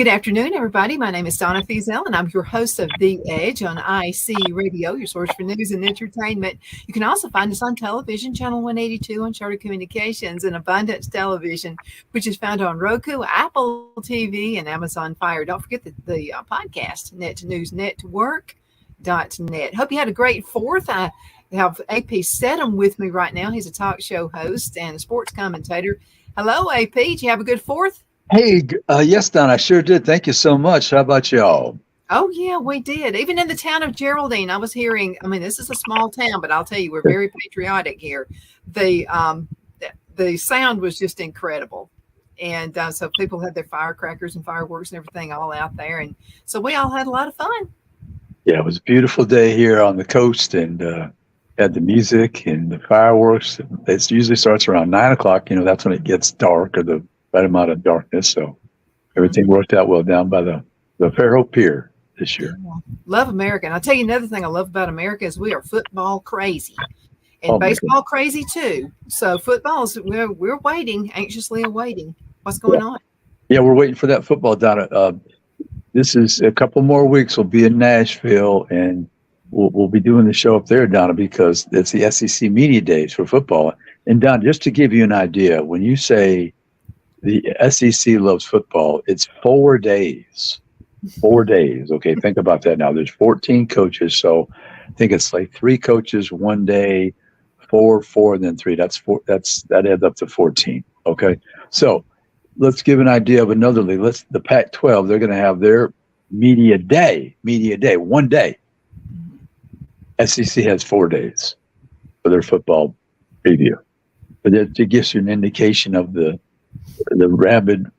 Good afternoon, everybody. My name is Donna Feazell, and I'm your host of The Edge on IC Radio, your source for news and entertainment. You can also find us on television, Channel 182 on Charter Communications, and Abundance Television, which is found on Roku, Apple TV, and Amazon Fire. Don't forget the podcast, netnewsnetwork.net. Hope you had a great 4th. I have AP Steadham with me right now. He's a talk show host and a sports commentator. Hello, AP. Did you have a good 4th? Hey, yes, Don, I sure did. Thank you so much. How about y'all? Oh, yeah, we did. Even in the town of Geraldine, I was hearing, this is a small town, but I'll tell you, we're very patriotic here. The sound was just incredible. And so people had their firecrackers and fireworks and everything all out there. And so we all had a lot of fun. Yeah, it was a beautiful day here on the coast, and had the music and the fireworks. It usually starts around 9 o'clock. That's when it gets dark, or the right amount of darkness. So everything worked out well down by the Fairhope Pier this year. Love America. And I'll tell you another thing I love about America is we are football crazy and baseball crazy too. So footballs, we're waiting, anxiously awaiting what's going on. Yeah, we're waiting for that football, Donna. This is a couple more weeks. We'll be in Nashville, and we'll be doing the show up there, Donna, because it's the SEC Media Days for football. And Don, just to give you an idea, when you say the SEC loves football, it's 4 days. 4 days. Okay, think about that now. There's 14 coaches, so I think it's like 3 coaches 1 day, 4, and then 3. That adds up to 14. Okay, so let's give an idea of another league. The Pac-12, they're going to have their media day, 1 day. SEC has 4 days for their football preview. But it gives you an indication of the rabid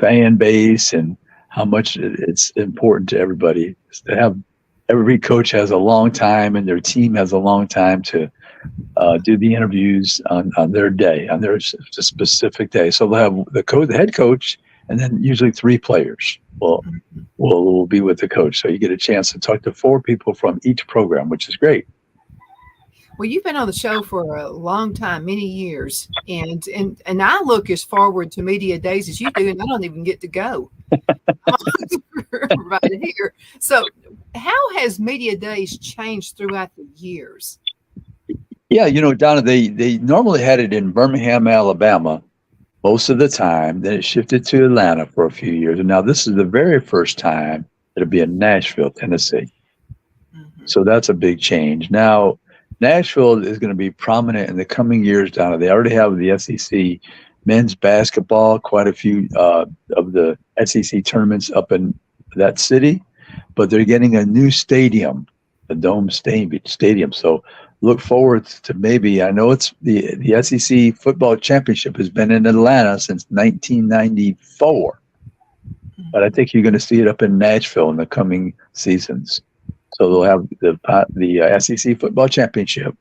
fan base and how much it's important to everybody to have. Every coach has a long time, and their team has a long time to do the interviews on their day, on their specific day. So they'll have the head coach, and then usually 3 players will be with the coach. So you get a chance to talk to 4 people from each program, which is great. Well, you've been on the show for a long time, many years, and I look as forward to media days as you do, and I don't even get to go right here. So how has media days changed throughout the years? Yeah, Donna, they normally had it in Birmingham, Alabama, most of the time. Then it shifted to Atlanta for a few years. And now this is the very first time it'll be in Nashville, Tennessee. Mm-hmm. So that's a big change. Now, Nashville is going to be prominent in the coming years, Donna. They already have the SEC men's basketball, quite a few of the SEC tournaments up in that city, but they're getting a new stadium, a Dome Stadium. So look forward to maybe, I know it's the SEC football championship has been in Atlanta since 1994, but I think you're going to see it up in Nashville in the coming seasons. So they'll have the SEC football championship,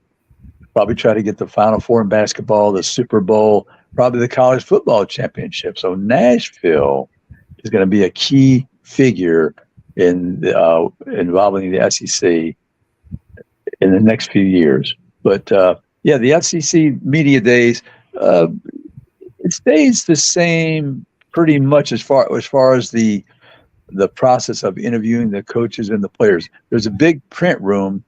probably try to get the Final Four in basketball, the Super Bowl, probably the college football championship. So Nashville is going to be a key figure in involving the SEC in the next few years. But the SEC media days, it stays the same pretty much as far as the process of interviewing the coaches and the players. There's a big print room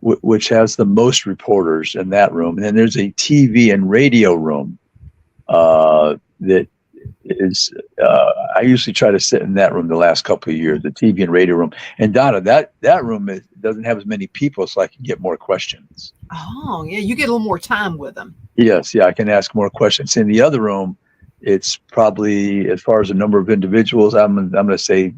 which has the most reporters in that room, and then there's a TV and radio room that is I usually try to sit in that room the last couple of years, the TV and radio room. And Donna, that room doesn't have as many people, so I can get more questions. Oh yeah, you get a little more time with them. Yes, I can ask more questions. In the other room, it's probably, as far as the number of individuals, I'm going to say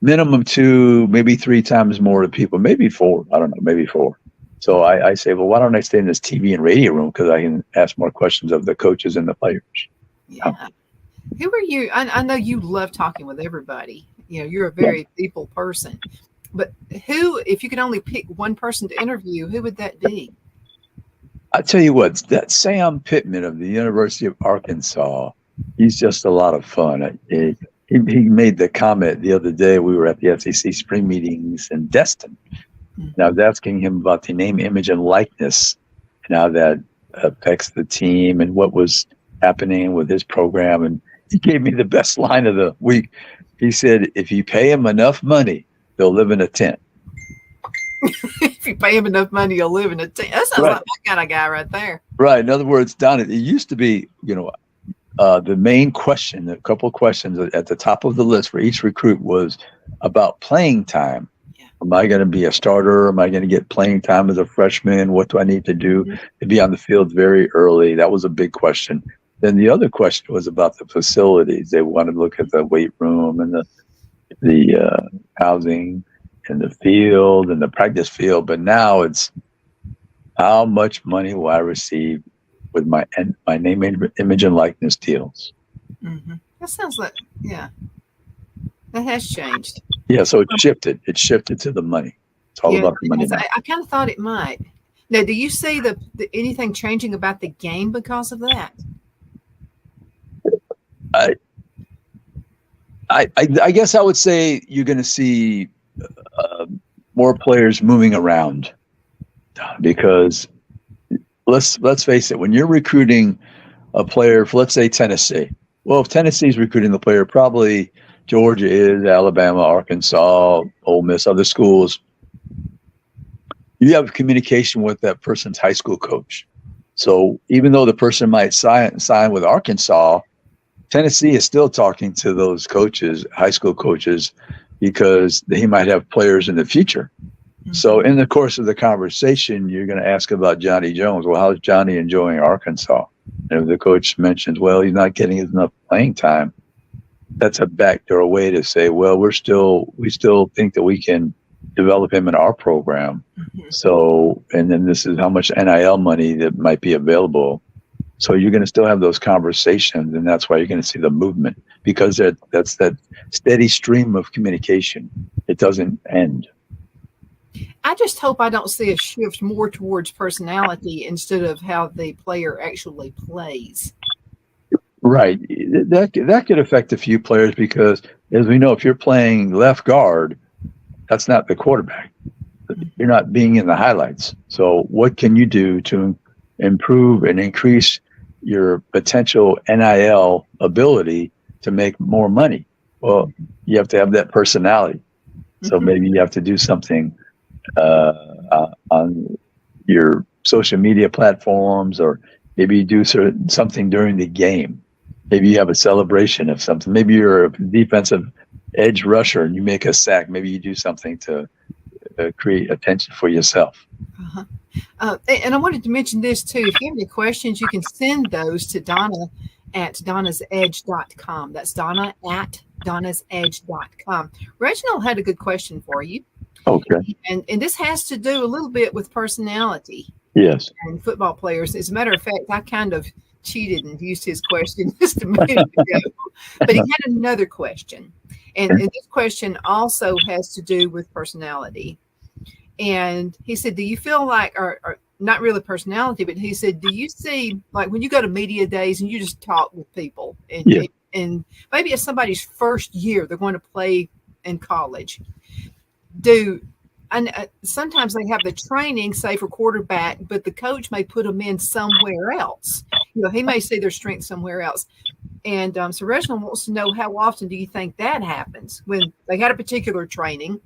minimum 2, maybe 3 times more of people, maybe 4. I don't know, maybe 4. So I say, well, why don't I stay in this TV and radio room? Because I can ask more questions of the coaches and the players. Yeah. Who are you? I know you love talking with everybody. You're a very people person. But who, if you could only pick one person to interview, who would that be? I tell you what, that Sam Pittman of the University of Arkansas, he's just a lot of fun. He made the comment the other day. We were at the SEC spring meetings in Destin. And I was asking him about the name, image, and likeness and how that affects the team and what was happening with his program. And He gave me the best line of the week. He said, if you pay him enough money, they'll live in a tent. If you pay him enough money, you'll live in a tent. That sounds Right. like my kind of guy right there. Right. In other words, Don, it used to be, the main question, a couple of questions at the top of the list for each recruit was about playing time. Yeah. Am I going to be a starter? Am I going to get playing time as a freshman? What do I need to do to be on the field very early? That was a big question. Then the other question was about the facilities. They wanted to look at the weight room and the housing and the field and the practice field. But now it's how much money will I receive with my name, image, and likeness deals. Mm-hmm. That sounds like, yeah, that has changed. Yeah, so it shifted. It shifted to the money. It's all about the money now. I kind of thought it might. Now, do you see the anything changing about the game because of that? I guess I would say you're going to see more players moving around because let's face it, when you're recruiting a player for, let's say, Tennessee. Well, if Tennessee's recruiting the player, probably Georgia is, Alabama, Arkansas, Ole Miss, other schools. You have communication with that person's high school coach. So even though the person might sign with Arkansas, Tennessee is still talking to those coaches, high school coaches, because he might have players in the future. Mm-hmm. So in the course of the conversation, you're going to ask about Johnny Jones. Well, how's Johnny enjoying Arkansas? And if the coach mentions, well, he's not getting enough playing time, that's a backdoor way to say, well, we still think that we can develop him in our program. Mm-hmm. So, and then this is how much NIL money that might be available. So you're going to still have those conversations, and that's why you're going to see the movement, because that's that steady stream of communication. It doesn't end. I just hope I don't see a shift more towards personality instead of how the player actually plays. Right. That could affect a few players because, as we know, if you're playing left guard, that's not the quarterback. You're not being in the highlights. So what can you do to improve and increase your potential NIL ability to make more money? Well, you have to have that personality. So maybe you have to do something on your social media platforms, or maybe you do something during the game. Maybe you have a celebration of something. Maybe you're a defensive edge rusher and you make a sack. Maybe you do something to create attention for yourself. Uh-huh. And I wanted to mention this too. If you have any questions, you can send those to Donna at donnasedge.com. That's Donna at donnasedge.com. Reginald had a good question for you. Okay. And this has to do a little bit with personality. Yes. And football players. As a matter of fact, I kind of cheated and used his question just a minute ago. But he had another question. And this question also has to do with personality. And he said, do you feel like, or not really personality, but he said, do you see, like when you go to media days and you just talk with people and maybe it's somebody's first year, they're going to play in college. Sometimes they have the training, say for quarterback, but the coach may put them in somewhere else. He may see their strength somewhere else. And so Reginald wants to know, how often do you think that happens when they had a particular training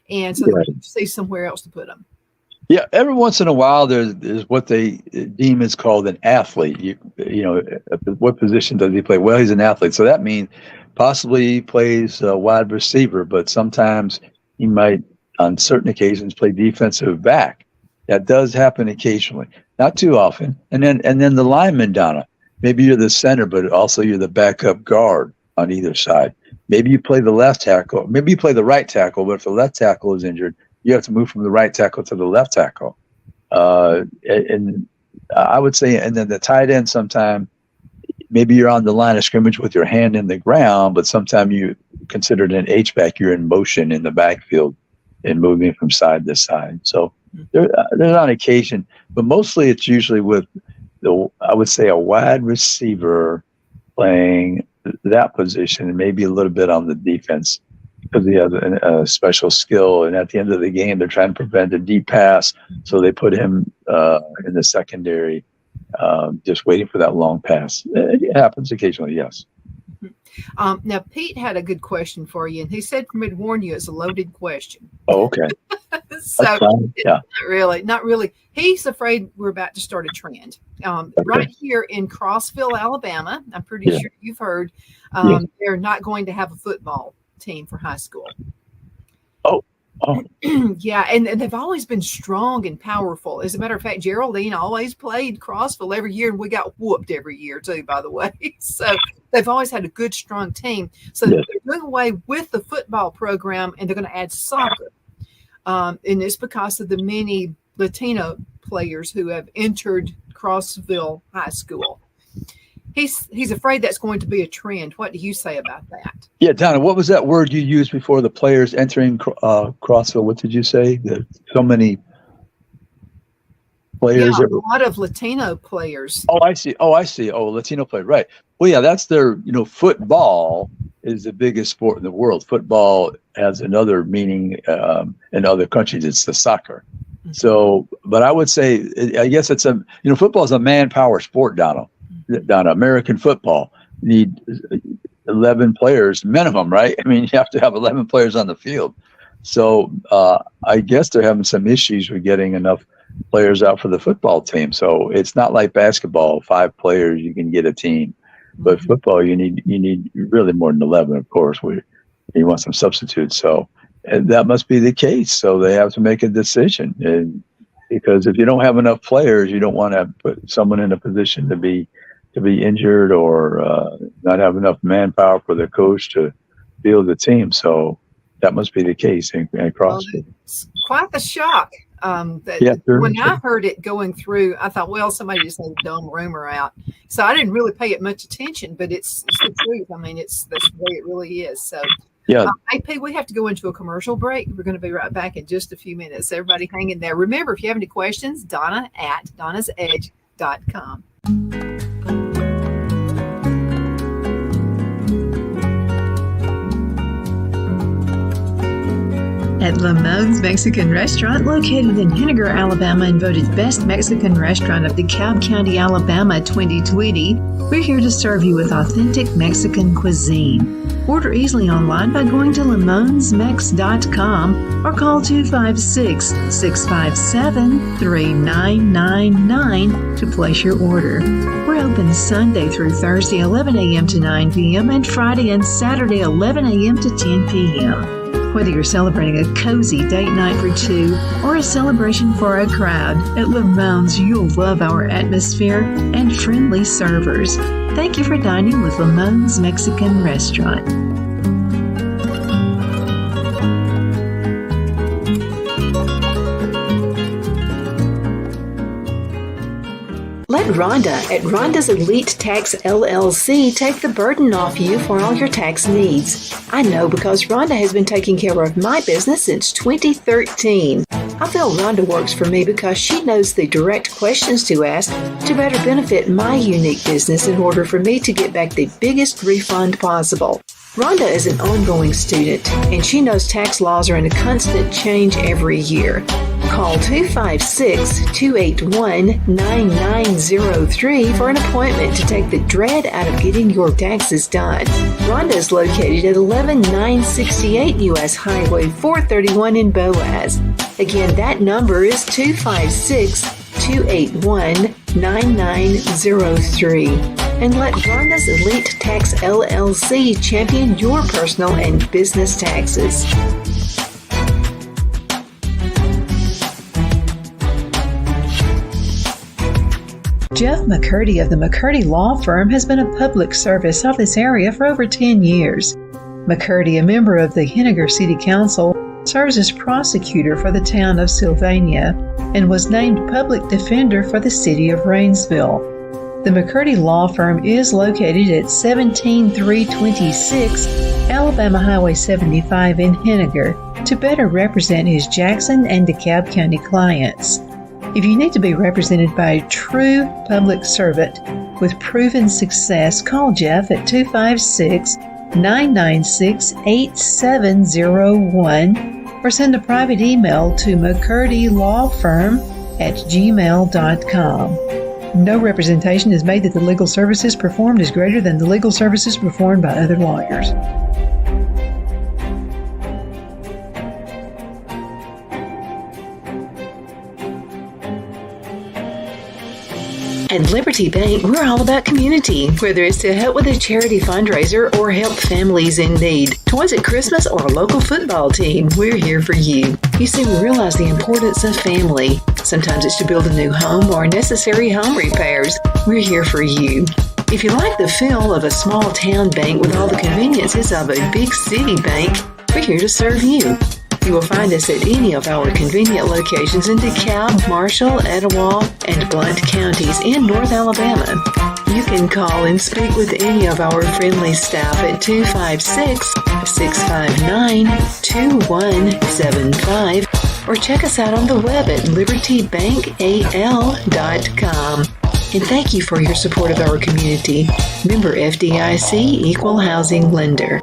and so they see somewhere else to put them? Yeah, every once in a while there's what they deem is called an athlete. What position does he play? Well, he's an athlete. So that means possibly he plays wide receiver, but sometimes he might, on certain occasions, play defensive back. That does happen occasionally, not too often. And then the lineman, Donna, maybe you're the center, but also you're the backup guard on either side. Maybe you play the left tackle. Maybe you play the right tackle, but if the left tackle is injured, you have to move from the right tackle to the left tackle. And I would say, and then the tight end, sometime maybe you're on the line of scrimmage with your hand in the ground, but sometimes you considered an H-back. You're in motion in the backfield and moving from side to side. So there's on occasion, but mostly it's usually with I would say a wide receiver playing that position, and maybe a little bit on the defense because he has a special skill. And at the end of the game, they're trying to prevent a deep pass, so they put him in the secondary, just waiting for that long pass. It happens occasionally, yes. Now, Pete had a good question for you, and he said for me to warn you it's a loaded question. Oh, okay. So, That's fine. Yeah. not really. He's afraid we're about to start a trend. Right here in Crossville, Alabama, I'm pretty sure you've heard, they're not going to have a football team for high school. Oh. Yeah, and they've always been strong and powerful. As a matter of fact, Geraldine always played Crossville every year, and we got whooped every year too, by the way. So they've always had a good, strong team. So they're doing away with the football program, and they're going to add soccer. And it's because of the many Latino players who have entered Crossville High School. He's afraid that's going to be a trend. What do you say about that? Yeah, Donna, what was that word you used before the players entering Crossville? What did you say? There's so many players. Yeah, a lot of Latino players. Oh, I see. Oh, Latino player. Right. Well, yeah, that's their, football is the biggest sport in the world. Football has another meaning in other countries. It's the soccer. Mm-hmm. So, but I would say, I guess it's football is a manpower sport, Donna. American football, you need 11 players minimum, right? I mean, you have to have 11 players on the field. So I guess they're having some issues with getting enough players out for the football team. So it's not like basketball, 5 players, you can get a team. But football, you need really more than 11, of course. You want some substitutes. So that must be the case. So they have to make a decision. And because if you don't have enough players, you don't want to put someone in a position to be injured or not have enough manpower for the coach to field the team. So that must be the case in CrossFit. Well, it's quite the shock. When I heard it going through, I thought, well, somebody just had a dumb rumor out. So I didn't really pay it much attention, but it's the truth. I mean, that's the way it really is. So, AP, we have to go into a commercial break. We're going to be right back in just a few minutes. Everybody hang in there. Remember, if you have any questions, Donna at donnasedge.com. At Lamone's Mexican Restaurant, located in Henniger, Alabama, and voted Best Mexican Restaurant of DeKalb County, Alabama 2020, we're here to serve you with authentic Mexican cuisine. Order easily online by going to lamonsmex.com or call 256-657-3999 to place your order. We're open Sunday through Thursday, 11 a.m. to 9 p.m. and Friday and Saturday, 11 a.m. to 10 p.m. Whether you're celebrating a cozy date night for 2 or a celebration for a crowd, at Lamone's you'll love our atmosphere and friendly servers. Thank you for dining with Lamone's Mexican Restaurant. Let Rhonda at Rhonda's Elite Tax LLC take the burden off you for all your tax needs. I know because Rhonda has been taking care of my business since 2013. I feel Rhonda works for me because she knows the direct questions to ask to better benefit my unique business in order for me to get back the biggest refund possible. Rhonda is an ongoing student, and she knows tax laws are in a constant change every year. Call 256-281-9903 for an appointment to take the dread out of getting your taxes done. Rhonda is located at 11968 U.S. Highway 431 in Boaz. Again, that number is 256-281-9903. And let Rhonda's Elite Tax LLC champion your personal and business taxes. Jeff McCurdy of the McCurdy Law Firm has been a public service of this area for over 10 years. McCurdy, a member of the Henniger City Council, serves as prosecutor for the town of Sylvania and was named public defender for the city of Rainsville. The McCurdy Law Firm is located at 17326 Alabama Highway 75 in Henniger to better represent his Jackson and DeKalb County clients. If you need to be represented by a true public servant with proven success, call Jeff at 256-996-8701 or send a private email to mccurdylawfirm@gmail.com. No representation is made that the legal services performed is greater than the legal services performed by other lawyers. At Liberty Bank, we're all about community, whether it's to help with a charity fundraiser or help families in need. Toys at Christmas or a local football team, we're here for you. You see, we realize the importance of family. Sometimes it's to build a new home or necessary home repairs. We're here for you. If you like the feel of a small town bank with all the conveniences of a big city bank, we're here to serve you. You will find us at any of our convenient locations in DeKalb, Marshall, Etowah, and Blount counties in North Alabama. You can call and speak with any of our friendly staff at 256-659-2175 or check us out on the web at libertybankal.com. And thank you for your support of our community. Member FDIC Equal Housing Lender.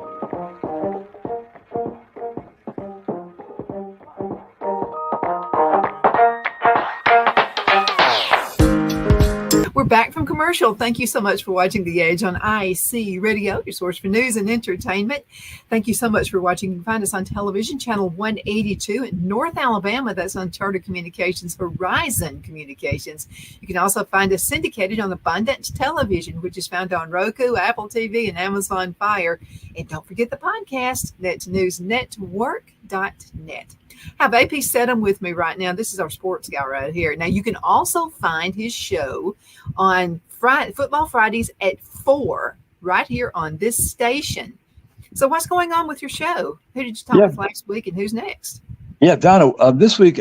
We're back from commercial. Thank you so much for watching The Edge on IC Radio, your source for news and entertainment. Thank you so much for watching. You can find us on television, channel 182 in North Alabama. That's on Charter Communications, Horizon Communications. You can also find us syndicated on Abundant Television, which is found on Roku, Apple TV, and Amazon Fire. And don't forget the podcast, netnewsnetwork.net. I have AP Steadham with me right now. This is our sports guy right here. Now, you can also find his show on Football Fridays at 4 right here on this station. So what's going on with your show? Who did you talk with last week and who's next? Yeah, Donna, this week,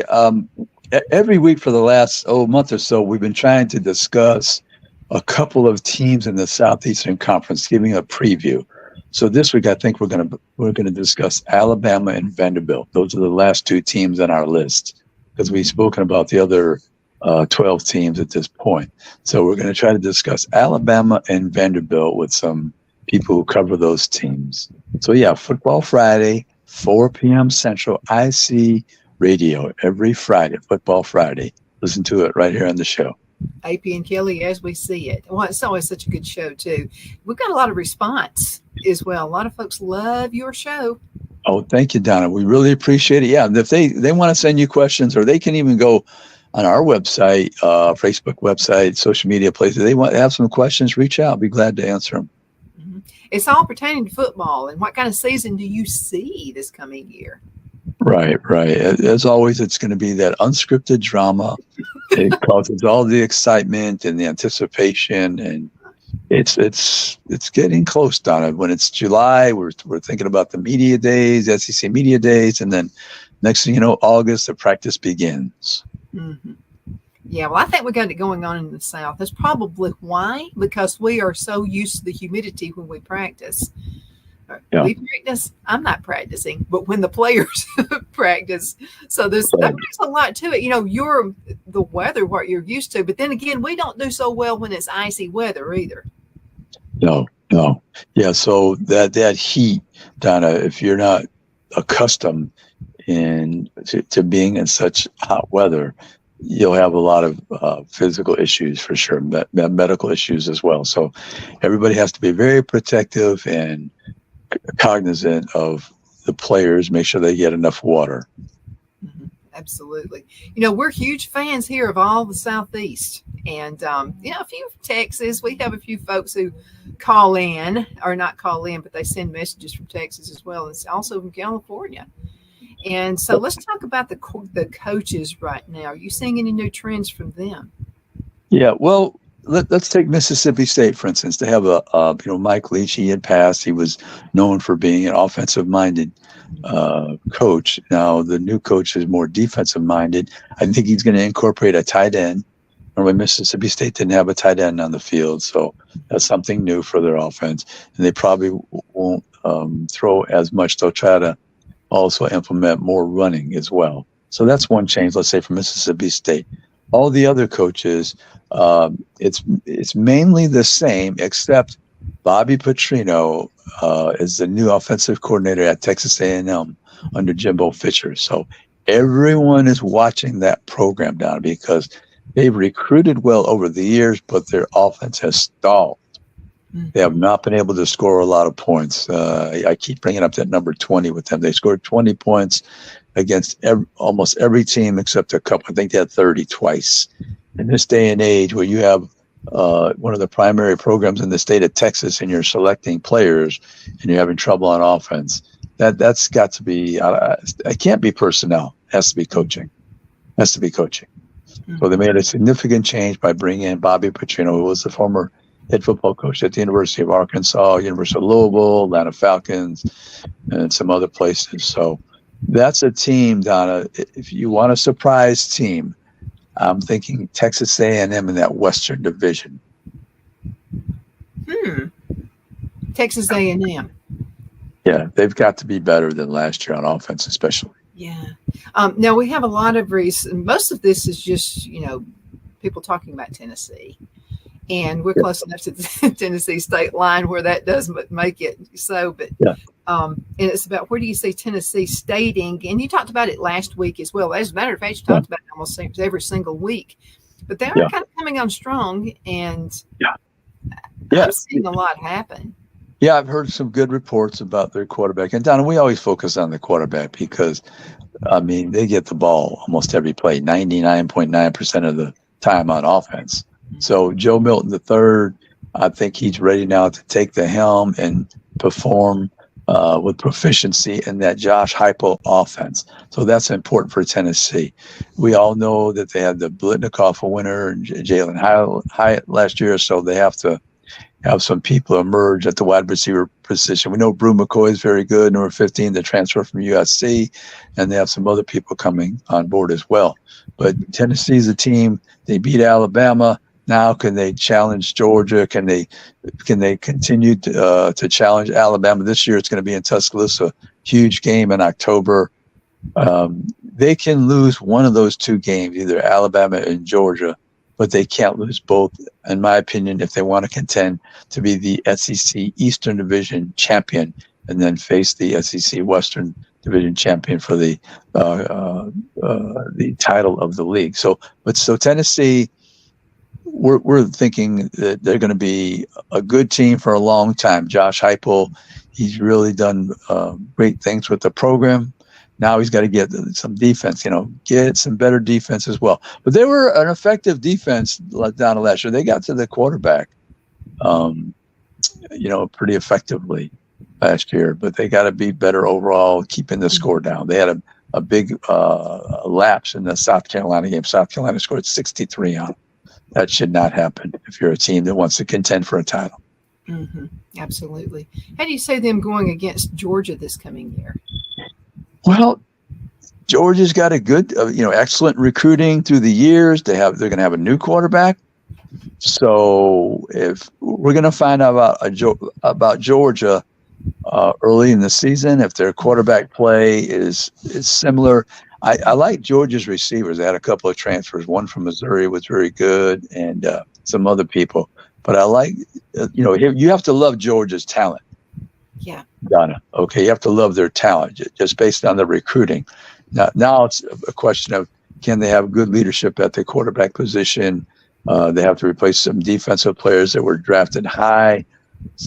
every week for the last month or so, we've been trying to discuss a couple of teams in the Southeastern Conference, giving a preview. So this week, I think we're going to discuss Alabama and Vanderbilt. Those are the last two teams on our list because we've spoken about the other 12 teams at this point. So we're going to try to discuss Alabama and Vanderbilt with some people who cover those teams. So yeah, Football Friday, 4 p.m. Central, IC Radio every Friday, Football Friday. Listen to it right here on the show. AP and Kelly as we see it. Well, it's always such a good show too. We've got a lot of response as well. A lot of folks love your show. Oh, thank you, Donna. We really appreciate it. Yeah, if they want to send you questions, or they can even go on our website, Facebook website, social media places. They want to have some questions, reach out. I'll be glad to answer them. Mm-hmm. It's all pertaining to football. And what kind of season do you see this coming year? Right. As always, it's going to be that unscripted drama. It causes all the excitement and the anticipation, and it's getting close, Donna. When it's July, we're thinking about the media days, SEC media days, and then next thing you know, August, the practice begins. Mm-hmm. Yeah, well, I think we got it going on in the South. That's probably why, because we are so used to the humidity when we practice. Yeah. We practice. I'm not practicing, but when the players practice, so there's a lot to it. You know, the weather, what you're used to, but then again, we don't do so well when it's icy weather either. No. Yeah, so that heat, Donna, if you're not accustomed to being in such hot weather, you'll have a lot of physical issues for sure, medical issues as well. So everybody has to be very protective and cognizant of the players, make sure they get enough water. Mm-hmm. Absolutely. You know, we're huge fans here of all the Southeast, and a few Texas. We have a few folks who call in, or not call in, but they send messages from Texas as well. It's also from California. And so let's talk about the coaches right now. Are you seeing any new trends from them? Yeah, well, let's take Mississippi State, for instance. They have Mike Leach. He had passed. He was known for being an offensive-minded coach. Now, the new coach is more defensive-minded. I think he's going to incorporate a tight end. Normally, Mississippi State didn't have a tight end on the field, so that's something new for their offense. And they probably won't throw as much. They'll try to also implement more running as well. So that's one change, let's say, for Mississippi State. All the other coaches, it's mainly the same, except Bobby Petrino is the new offensive coordinator at Texas A&M under Jimbo Fisher. So everyone is watching that program down because they've recruited well over the years, but their offense has stalled. They have not been able to score a lot of points. I keep bringing up that number 20 with them. They scored 20 points against almost every team except a couple. I think they had 30 twice. In this day and age where you have one of the primary programs in the state of Texas and you're selecting players and you're having trouble on offense, that's got to be, it can't be personnel. It has to be coaching. So they made a significant change by bringing in Bobby Petrino, who was the former head football coach at the University of Arkansas, University of Louisville, Atlanta Falcons, and some other places. So that's a team, Donna. If you want a surprise team, I'm thinking Texas A&M in that Western Division. Texas A&M. Yeah, they've got to be better than last year on offense, especially. Yeah. Now we have a lot of reasons. Most of this is just, people talking about Tennessee. And we're close enough to the Tennessee state line where that does make it so. But and it's about where do you see Tennessee stating? And you talked about it last week as well. As a matter of fact, you talked about it almost every single week. But they are kind of coming on strong, and I'm seeing a lot happen. Yeah, I've heard some good reports about their quarterback. And Donna, we always focus on the quarterback because, they get the ball almost every play, 99.9% of the time on offense. So Joe Milton III, I think he's ready now to take the helm and perform with proficiency in that Josh Heupel offense. So that's important for Tennessee. We all know that they had the Blitnikoff winner and Jalen Hyatt last year, so they have to have some people emerge at the wide receiver position. We know Brew McCoy is very good, number 15, the transfer from USC, and they have some other people coming on board as well. But Tennessee's a team. They beat Alabama. Now, can they challenge Georgia? Can they continue to challenge Alabama? This year it's going to be in Tuscaloosa, huge game in October. They can lose one of those two games, either Alabama and Georgia, but they can't lose both, in my opinion, if they want to contend to be the SEC Eastern Division champion and then face the SEC Western Division champion for the title of the league. So Tennessee, we're thinking that they're going to be a good team for a long time. Josh Heupel, he's really done great things with the program. Now he's got to get some defense, get some better defense as well. But they were an effective defense down last year. They got to the quarterback, pretty effectively last year. But they got to be better overall, keeping the score down. They had a big lapse in the South Carolina game. South Carolina scored 63 on them. That should not happen if you're a team that wants to contend for a title. Mm-hmm. Absolutely. How do you see them going against Georgia this coming year? Well, Georgia's got a good, excellent recruiting through the years. They're going to have a new quarterback. So if we're going to find out about Georgia early in the season, if their quarterback play is similar. I like Georgia's receivers. They had a couple of transfers. One from Missouri was very good, and some other people. But I like, you have to love Georgia's talent. Yeah, Donna. Okay, you have to love their talent just based on the recruiting. Now it's a question of, can they have good leadership at the quarterback position? They have to replace some defensive players that were drafted high.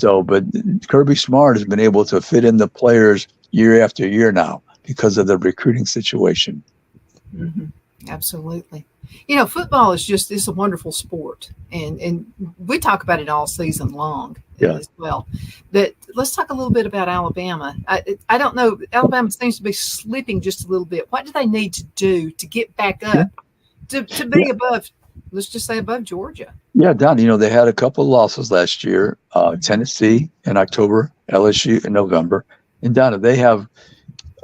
But Kirby Smart has been able to fit in the players year after year now because of the recruiting situation. Mm-hmm. Absolutely. Football is a wonderful sport, and we talk about it all season long as well. But let's talk a little bit about Alabama. I don't know. Alabama seems to be slipping just a little bit. What do they need to do to get back up to be above, let's just say above Georgia? Yeah, Don, they had a couple of losses last year, Tennessee in October, LSU in November. And Donna, they have,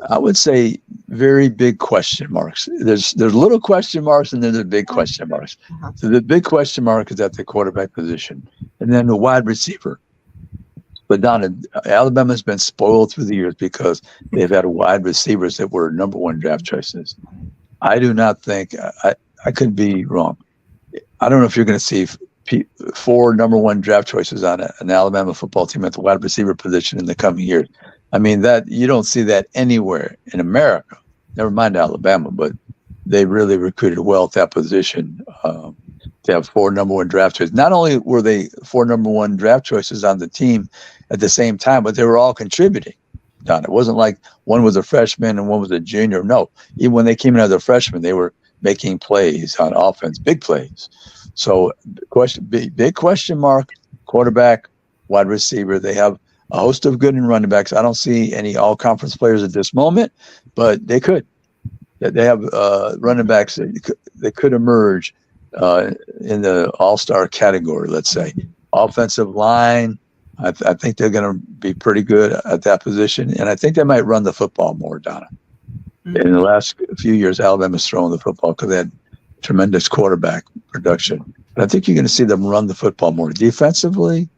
I would say, very big question marks. There's little question marks and then there's big question marks. Uh-huh. So the big question mark is at the quarterback position and then the wide receiver. But Donna, Alabama's been spoiled through the years because they've had wide receivers that were number one draft choices. I do not think, I could be wrong. I don't know if you're going to see 4 number one draft choices on an Alabama football team at the wide receiver position in the coming years. I mean, that you don't see that anywhere in America. Never mind Alabama, but they really recruited well at that position. To have 4 number 1 draft choices. Not only were they 4 number 1 draft choices on the team at the same time, but they were all contributing. Don, it wasn't like one was a freshman and one was a junior. No, even when they came in as a freshman, they were making plays on offense, big plays. So, big question mark: quarterback, wide receiver. They have a host of good running backs. I don't see any all-conference players at this moment, but they could. They have running backs that could emerge in the all-star category, let's say. Offensive line, I think they're going to be pretty good at that position, and I think they might run the football more, Donna. Mm-hmm. In the last few years, Alabama's throwing the football because they had tremendous quarterback production. But I think you're going to see them run the football more. Defensively,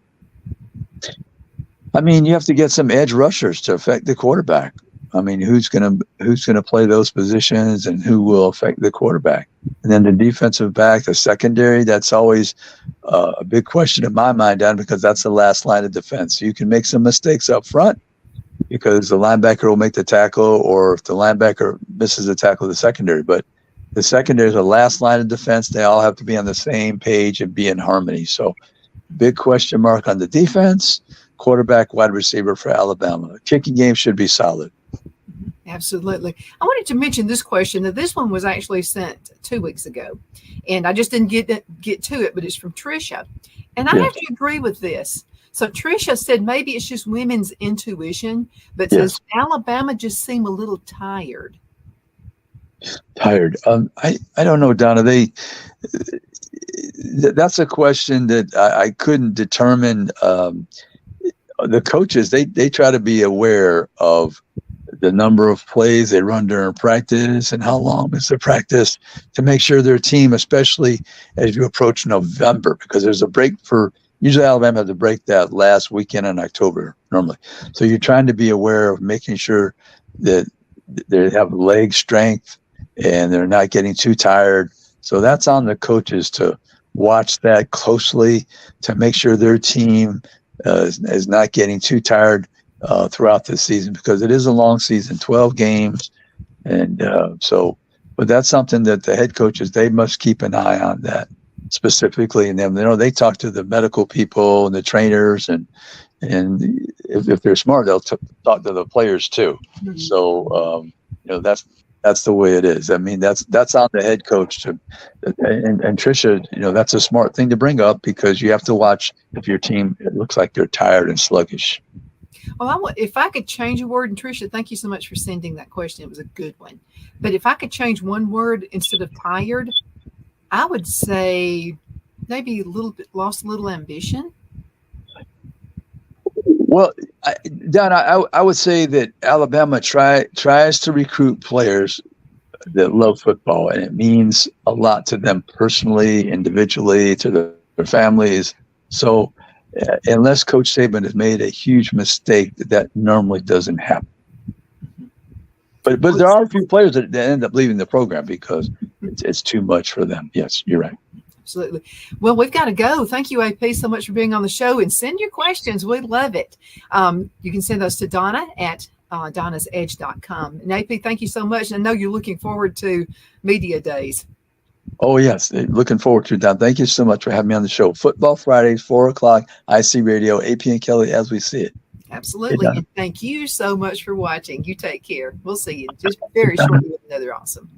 I mean, you have to get some edge rushers to affect the quarterback. I mean, who's gonna play those positions and who will affect the quarterback? And then the defensive back, the secondary, that's always a big question in my mind, Don, because that's the last line of defense. You can make some mistakes up front because the linebacker will make the tackle, or if the linebacker misses the tackle, the secondary. But the secondary is the last line of defense. They all have to be on the same page and be in harmony. So big question mark on the defense, quarterback, wide receiver for Alabama. Kicking game should be solid. Absolutely. I wanted to mention this question. That this one was actually sent 2 weeks ago, and I just didn't get to it, but it's from Tricia. And I have to agree with this. So Tricia said maybe it's just women's intuition, but says Alabama just seem a little tired. Tired. I don't know, Donna. That's a question that I couldn't determine. The coaches, they try to be aware of the number of plays they run during practice and how long is the practice to make sure their team, especially as you approach November, because there's a break usually Alabama has a break that last weekend in October normally. So you're trying to be aware of making sure that they have leg strength and they're not getting too tired. So that's on the coaches to watch that closely to make sure their team is not getting too tired throughout this season, because it is a long season, 12 games. And but that's something that the head coaches, they must keep an eye on that specifically. And them, they talk to the medical people and the trainers, and if they're smart, they'll talk to the players too. Mm-hmm. So, that's the way it is. I mean, that's on the head coach to, and Tricia, that's a smart thing to bring up, because you have to watch if your team, it looks like they're tired and sluggish. Well, if I could change a word, and Tricia, thank you so much for sending that question. It was a good one. But if I could change one word instead of tired, I would say maybe lost a little ambition. Well, Don, I would say that Alabama tries to recruit players that love football, and it means a lot to them personally, individually, to their families. So unless Coach Saban has made a huge mistake, that normally doesn't happen. But there are a few players that end up leaving the program because it's too much for them. Yes, you're right. Absolutely. Well, we've got to go. Thank you, AP, so much for being on the show, and send your questions. We love it. You can send those to Donna at donnasedge.com. And AP, thank you so much. And I know you're looking forward to media days. Oh, yes. Looking forward to it, Don. Thank you so much for having me on the show. Football Fridays, 4:00, IC Radio, AP and Kelly, as we see it. Absolutely. Hey, and thank you so much for watching. You take care. We'll see you just very shortly with another awesome.